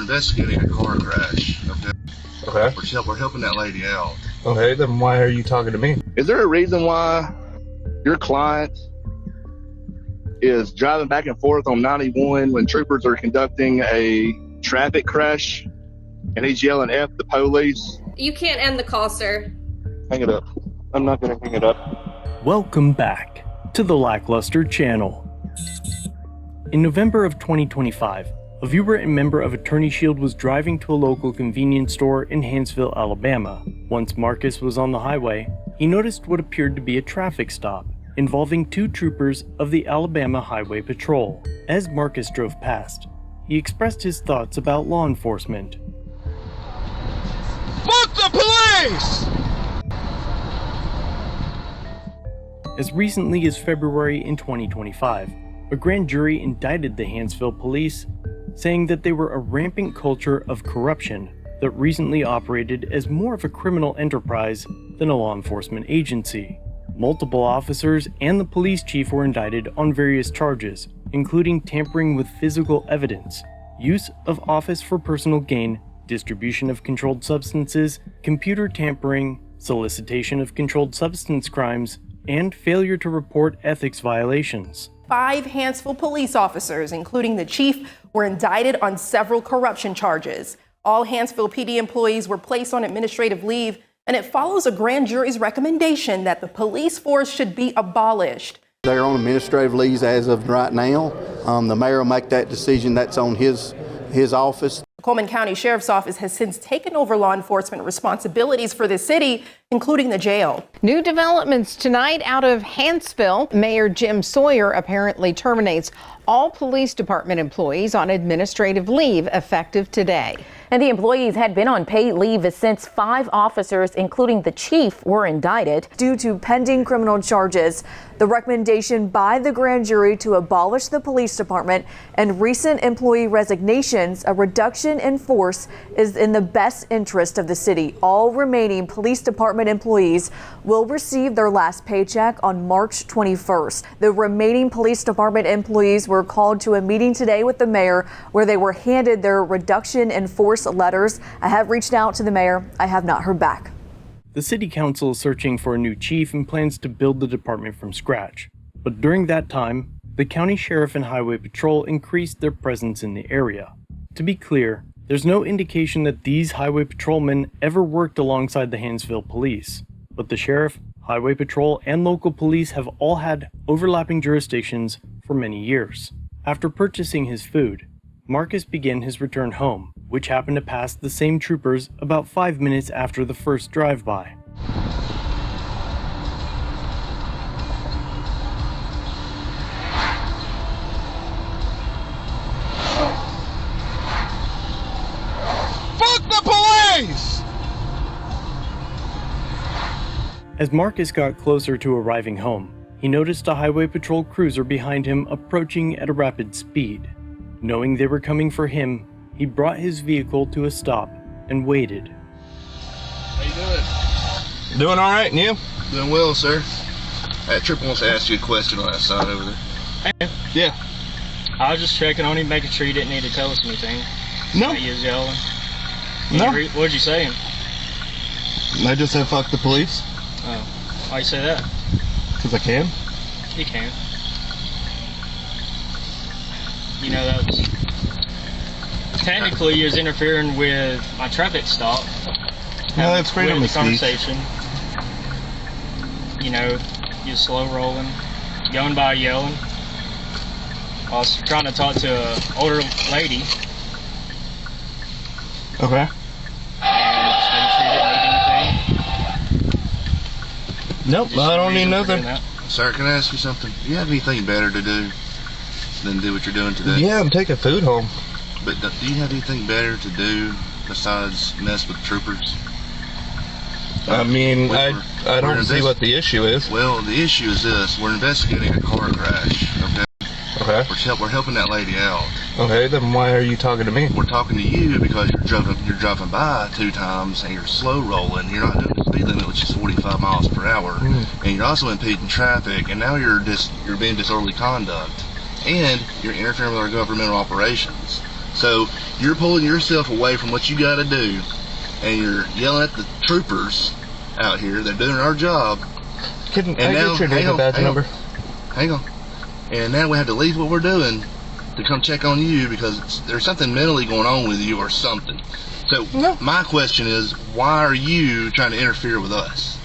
investigating a car crash. Okay. We're helping that lady out. Okay, then why are you talking to me? Is there a reason why your client is driving back and forth on 91 when troopers are conducting a traffic crash and he's yelling F the police? You can't end the call, sir. Hang it up. I'm not going to hang it up. Welcome back to the LackLuster channel. In November of 2025, a viewer and member of Attorney Shield was driving to a local convenience store in Hanceville, Alabama. Once Marcus was on the highway, he noticed what appeared to be a traffic stop involving two troopers of the Alabama Highway Patrol. As Marcus drove past, he expressed his thoughts about law enforcement. Fuck the police! As recently as February in 2025, a grand jury indicted the Hanceville police, saying that they were a rampant culture of corruption that recently operated as more of a criminal enterprise than a law enforcement agency. Multiple officers and the police chief were indicted on various charges, including tampering with physical evidence, use of office for personal gain, distribution of controlled substances, computer tampering, solicitation of controlled substance crimes, and failure to report ethics violations. 5 Hanceville police officers, including the chief, were indicted on several corruption charges. All Hanceville PD employees were placed on administrative leave, and it follows a grand jury's recommendation that the police force should be abolished. They're on administrative leave as of right now. The mayor will make that decision. That's on his office. The Coleman County Sheriff's Office has since taken over law enforcement responsibilities for the city, including the jail. New developments tonight out of Hanceville. Mayor Jim Sawyer apparently terminates all police department employees on administrative leave effective today. And the employees had been on paid leave since 5 officers, including the chief, were indicted due to pending criminal charges. The recommendation by the grand jury to abolish the police department and recent employee resignations, a reduction in force, is in the best interest of the city. All remaining police department employees will receive their last paycheck on March 21st. The remaining police department employees were called to a meeting today with the mayor where they were handed their reduction in force letters. I have reached out to the mayor. I have not heard back. The city council is searching for a new chief and plans to build the department from scratch. But during that time, the county sheriff and highway patrol increased their presence in the area. To be clear, there's no indication that these highway patrolmen ever worked alongside the Hanceville police. But the sheriff, highway patrol, and local police have all had overlapping jurisdictions for many years. After purchasing his food, Marcus began his return home, which happened to pass the same troopers about 5 minutes after the first drive-by. Fuck the police! As Marcus got closer to arriving home, he noticed a highway patrol cruiser behind him approaching at a rapid speed. Knowing they were coming for him, he brought his vehicle to a stop and waited. How you doing? Doing all right, and you? Doing well, sir. That trooper wants to ask you a question on that side over there. Hey. Yeah. I was just checking on him, making sure you didn't need to tell us anything. No. He was yelling. No. What'd you say? I just said fuck the police. Oh. Why you say that? Because I can. You can. You know, that was technically you was interfering with my traffic stop. No, that's freedom of speech. Conversation. You know, you slow rolling, going by yelling. I was trying to talk to an older lady. Okay. And just making sure you didn't need anything. Nope, I don't need nothing. Sir, can I ask you something? Do you have anything better to do than do what you're doing today? Yeah, I'm taking food home. But do you have anything better to do besides mess with troopers? I mean, I don't see what the issue is. Well, the issue is this. We're investigating a car crash, okay? Okay. We're helping that lady out. Okay, then why are you talking to me? We're talking to you because you're driving by 2 times and you're slow rolling. You're not doing the speed limit, which is 45 miles per hour. And you're also impeding traffic, and now you're being disorderly conduct. And you're interfering with our governmental operations. So you're pulling yourself away from what you got to do, and you're yelling at the troopers out here. They're doing our job. Can I get your name and badge number? Hang on. And now we have to leave what we're doing to come check on you because there's something mentally going on with you or something. So my question is, why are you trying to interfere with us?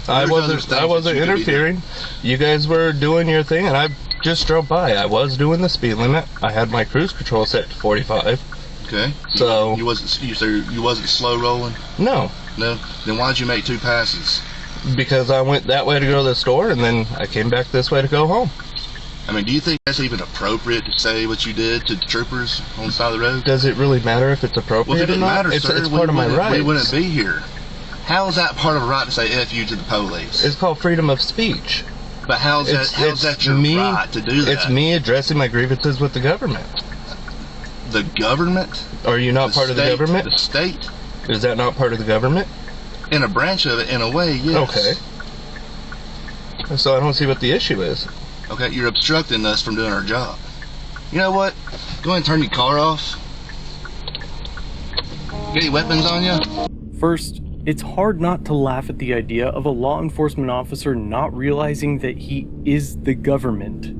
I wasn't interfering. You guys were doing your thing, and I just drove by. I was doing the speed limit. I had my cruise control set to 45. Okay. So you wasn't slow rolling? No. No. Then why'd you make 2 passes? Because I went that way to go to the store, and then I came back this way to go home. I mean, do you think that's even appropriate to say what you did to the troopers on the side of the road? Does it really matter if it's appropriate or not? Matter, it's sir, part of my rights. We wouldn't be here. How is that part of a right to say F you to the police? It's called freedom of speech. But how's that your right to do that? It's me addressing my grievances with the government. The government? Are you not part of the government? The state? Is that not part of the government? In a branch of it, in a way, yes. Okay. So I don't see what the issue is. Okay, you're obstructing us from doing our job. You know what? Go ahead and turn your car off. Got any weapons on you? First, it's hard not to laugh at the idea of a law enforcement officer not realizing that he is the government,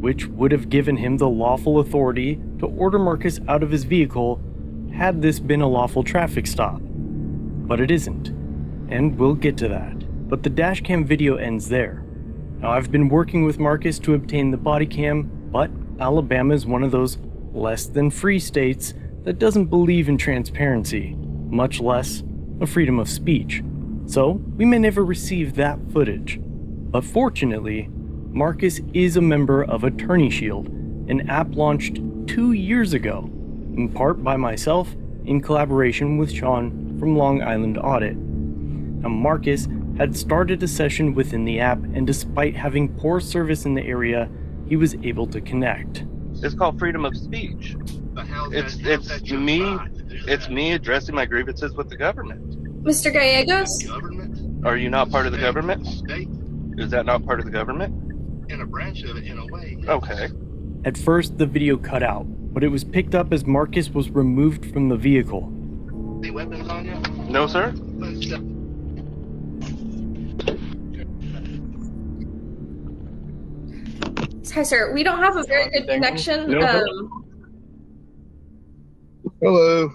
which would have given him the lawful authority to order Marcus out of his vehicle had this been a lawful traffic stop. But it isn't, and we'll get to that. But the dashcam video ends there. Now, I've been working with Marcus to obtain the body cam, but Alabama is one of those less than free states that doesn't believe in transparency, much less a freedom of speech. So we may never receive that footage. But fortunately, Marcus is a member of Attorney Shield, an app launched 2 years ago, in part by myself in collaboration with Sean from Long Island Audit. Now, Marcus had started a session within the app, and despite having poor service in the area, he was able to connect. It's called freedom of speech. It's me addressing my grievances with the government. Mr. Gallegos? Are you not part of the government? Is that not part of the government? In a branch of it, in a way. Okay. At first, the video cut out, but it was picked up as Marcus was removed from the vehicle. Any weapons on you? No, sir. Hi, sir. We don't have a very good connection. Hello.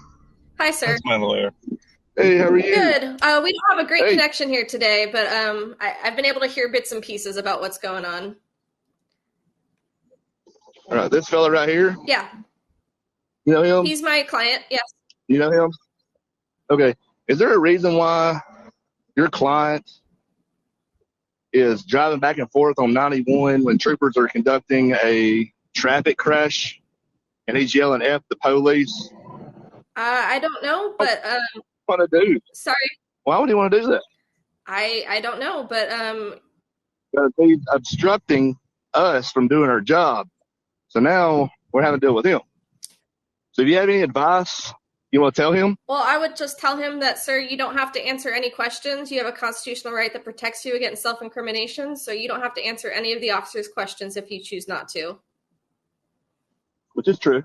Hi, sir. That's my lawyer. Hey, how are you? Good. We don't have a great connection here today, but I've been able to hear bits and pieces about what's going on. All right, this fella right here. Yeah. You know him? He's my client. Yes. You know him? Okay. Is there a reason why your client is driving back and forth on 91 when troopers are conducting a traffic crash and he's yelling F the police? I don't know, but What to do? sorry, Why would he want to do that? I don't know, but Because he's obstructing us from doing our job. So now we're having to deal with him. So if you have any advice you want to tell him? well, I would just tell him that, sir, you don't have to answer any questions. You have a constitutional right that protects you against self-incrimination, so you don't have to answer any of the officer's questions if you choose not to. Which is true.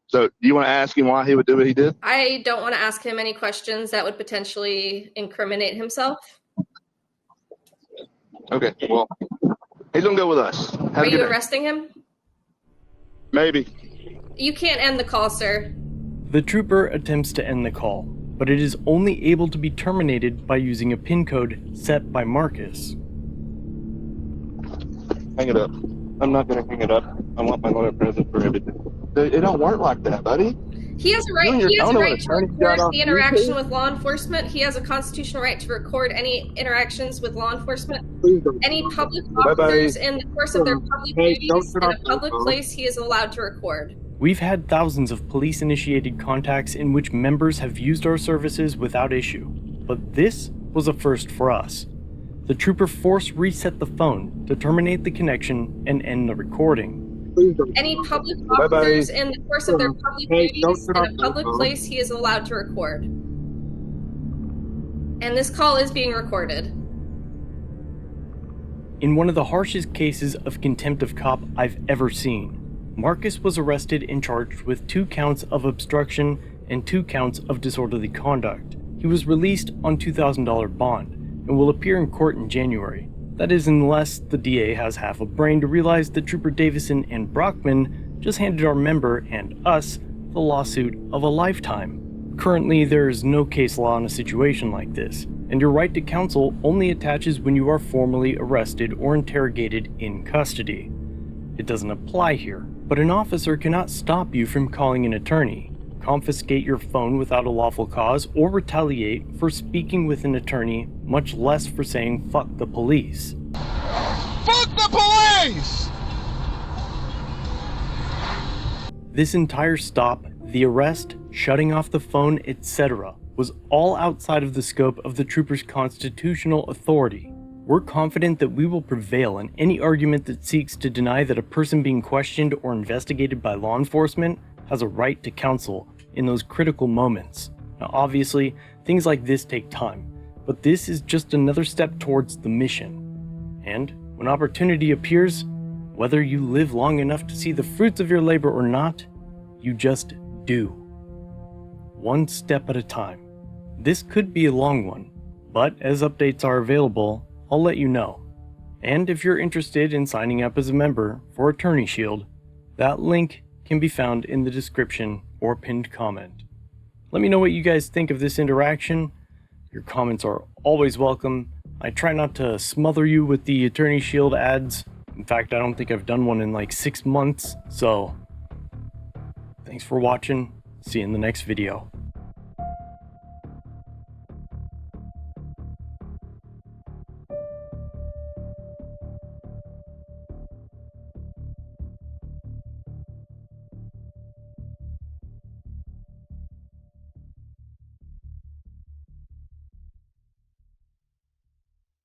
So do you want to ask him why he would do what he did? I don't want to ask him any questions that would potentially incriminate himself. Okay, well, he's going to go with us. Have Are a good you day. arresting him? Maybe. You can't end the call, sir. The trooper attempts to end the call, but it is only able to be terminated by using a PIN code set by Marcus. Hang it up. I'm not going to hang it up. I want my lawyer present for everything. It don't work like that, buddy. He has a right. You and your He has a phone right with to attorney record got off the interaction YouTube? with law enforcement. He has a constitutional right to record any interactions with law enforcement. Please don't. Any public Bye-bye. officers in the course of their public Hey, duties don't in turn a off my public phone. place, he is allowed to record. We've had thousands of police-initiated contacts in which members have used our services without issue, but this was a first for us. The trooper force reset the phone to terminate the connection and end the recording. Please don't. Any public Bye-bye. officers in the course of their public Hey, duties don't in turn a off my public phone. place, he is allowed to record. And this call is being recorded. In one of the harshest cases of contempt of cop I've ever seen, Marcus was arrested and charged with 2 counts of obstruction and 2 counts of disorderly conduct. He was released on $2,000 bond and will appear in court in January. That is, unless the DA has half a brain to realize that Trooper Davison and Brockman just handed our member and us the lawsuit of a lifetime. Currently, there is no case law in a situation like this, and your right to counsel only attaches when you are formally arrested or interrogated in custody. It doesn't apply here, but an officer cannot stop you from calling an attorney, confiscate your phone without a lawful cause, or retaliate for speaking with an attorney, much less for saying fuck the police. Fuck the police! This entire stop, the arrest, shutting off the phone, etc., was all outside of the scope of the trooper's constitutional authority. We're confident that we will prevail in any argument that seeks to deny that a person being questioned or investigated by law enforcement has a right to counsel in those critical moments. Now, obviously, things like this take time, but this is just another step towards the mission. And when opportunity appears, whether you live long enough to see the fruits of your labor or not, you just do. One step at a time. This could be a long one, but as updates are available, I'll let you know. And if you're interested in signing up as a member for Attorney Shield, that link can be found in the description or pinned comment. Let me know what you guys think of this interaction. Your comments are always welcome. I try not to smother you with the Attorney Shield ads. In fact, I don't think I've done one in like 6 months, so thanks for watching. See you in the next video.